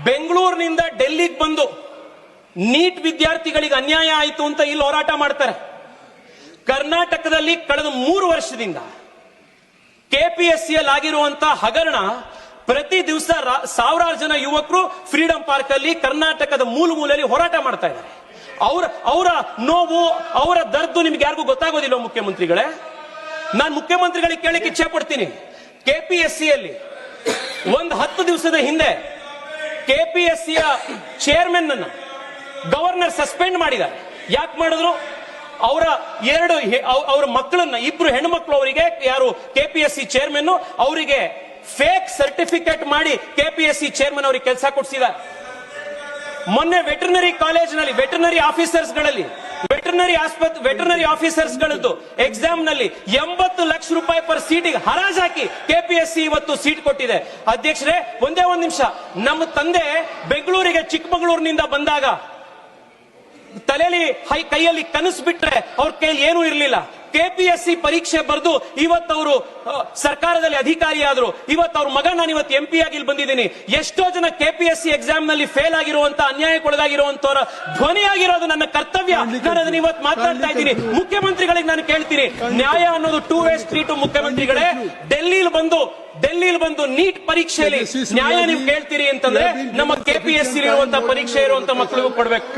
ಬೆಂಗಳೂರಿನಿಂದ ಡೆಲ್ಲಿಗೆ ಬಂದು ನೀಟ್ ವಿದ್ಯಾರ್ಥಿಗಳಿಗೆ ಅನ್ಯಾಯ ಆಯಿತು ಅಂತ ಇಲ್ಲಿ ಹೋರಾಟ ಮಾಡ್ತಾರೆ. ಕರ್ನಾಟಕದಲ್ಲಿ ಕಳೆದ 3 ವರ್ಷದಿಂದ ಕೆಪಿಎಸ್ಸಿಯಲ್ಲಿ ಆಗಿರುವಂತಹ ಹಗರಣ, ಪ್ರತಿ ದಿವಸ ಸಾವಿರಾರು ಜನ ಯುವಕರು ಫ್ರೀಡಂ ಪಾರ್ಕ್ ಅಲ್ಲಿ ಕರ್ನಾಟಕದ ಮೂಲೆಯಲ್ಲಿ ಹೋರಾಟ ಮಾಡ್ತಾ ಇದ್ದಾರೆ. ಅವರ ನೋವು, ಅವರ ದರ್ದು ನಿಮ್ಗೆ ಯಾರಿಗೂ ಗೊತ್ತಾಗೋದಿಲ್ಲ ಮುಖ್ಯಮಂತ್ರಿಗಳೇ. ನಾನು ಮುಖ್ಯಮಂತ್ರಿಗಳಿಗೆ ಕೇಳಲಿಕ್ಕೆ ಇಚ್ಛೆ ಪಡ್ತೀನಿ. ಕೆಪಿಎಸ್ಸಿಯಲ್ಲಿ 10 ದಿವಸದ ಹಿಂದೆ ಕೆಪಿಎಸ್ಸಿಯ ಚೇರ್ಮನ್ ಅನ್ನ ಗವರ್ನರ್ ಸಸ್ಪೆಂಡ್ ಮಾಡಿದ್ದಾರೆ. ಯಾಕೆ ಮಾಡಿದ್ರು? ಅವರ ಮಕ್ಕಳನ್ನ, 2 ಹೆಣ್ಣು ಮಕ್ಕಳು ಅವರಿಗೆ, ಯಾರು ಕೆಪಿಎಸ್ಸಿ ಚೇರ್ಮನ್ ಅವರಿಗೆ ಫೇಕ್ ಸರ್ಟಿಫಿಕೇಟ್ ಮಾಡಿ ಕೆಪಿಎಸ್ಸಿ ಚೇರ್ಮನ್ ಅವರಿಗೆ ಕೆಲಸ ಕೊಡಿಸಿದ್ದಾರೆ. ಮೊನ್ನೆ ವೆಟರ್ನರಿ ಕಾಲೇಜಿನಲ್ಲಿ ವೆಟರ್ನರಿ ಆಫೀಸರ್ಸ್ ಗಳದ್ದು ಎಕ್ಸಾಮ್ ನಲ್ಲಿ 80 ಲಕ್ಷ ರೂಪಾಯಿ ಪರ್ ಸೀಟಿಗೆ ಹರಾಜಾಕಿ ಕೆಪಿಎಸ್ಸಿ ಇವತ್ತು ಸೀಟ್ ಕೊಟ್ಟಿದೆ. ಅಧ್ಯಕ್ಷರೇ, ಒಂದೇ ಒಂದು ನಿಮಿಷ. ನಮ್ಮ ತಂದೆ ಬೆಂಗಳೂರಿಗೆ ಚಿಕ್ಕಮಗಳೂರಿನಿಂದ ಬಂದಾಗ ತಲೆಯಲ್ಲಿ ಕೈಯಲ್ಲಿ ಕನಸು ಬಿಟ್ರೆ ಅವ್ರ ಕೈಯಲ್ಲಿ ಏನೂ ಇರಲಿಲ್ಲ. ಕೆಪಿಎಸ್ಸಿ ಪರೀಕ್ಷೆ ಬರೆದು ಇವತ್ತವರು ಸರ್ಕಾರದಲ್ಲಿ ಅಧಿಕಾರಿ ಆದ್ರು. ಇವತ್ತು ಅವ್ರ ಮಗ, ನಾನು ಇವತ್ತು MP ಆಗಿ ಇಲ್ಲಿ ಬಂದಿದ್ದೀನಿ. ಎಷ್ಟೋ ಜನ ಕೆಪಿಎಸ್ಸಿ ಎಕ್ಸಾಮ್ ನಲ್ಲಿ ಫೇಲ್ ಆಗಿರುವಂತ, ಅನ್ಯಾಯಕ್ಕೊಳಗಾಗಿರುವಂತವರ ಧ್ವನಿಯಾಗಿರೋದು ನನ್ನ ಕರ್ತವ್ಯ. ನಾನು ಅದನ್ನ ಇವತ್ತು ಮಾತಾಡ್ತಾ ಇದ್ದೀನಿ. ಮುಖ್ಯಮಂತ್ರಿಗಳಿಗೆ ನಾನು ಕೇಳ್ತೀನಿ, ನ್ಯಾಯ ಅನ್ನೋದು 2 ವೇ ಸ್ಟ್ರೀಟ್. ಮುಖ್ಯಮಂತ್ರಿಗಳೇ, ಡೆಲ್ಲಿಲಿ ಬಂದು ನೀಟ್ ಪರೀಕ್ಷೆಯಲ್ಲಿ ನ್ಯಾಯ ನೀವು ಕೇಳ್ತೀರಿ ಅಂತಂದ್ರೆ ನಮ್ಮ ಕೆಪಿಎಸ್ಸಿ ಇರುವಂತಹ ಪರೀಕ್ಷೆ ಇರುವಂತ ಮಕ್ಕಳಿಗೂ ಕೊಡ್ಬೇಕು.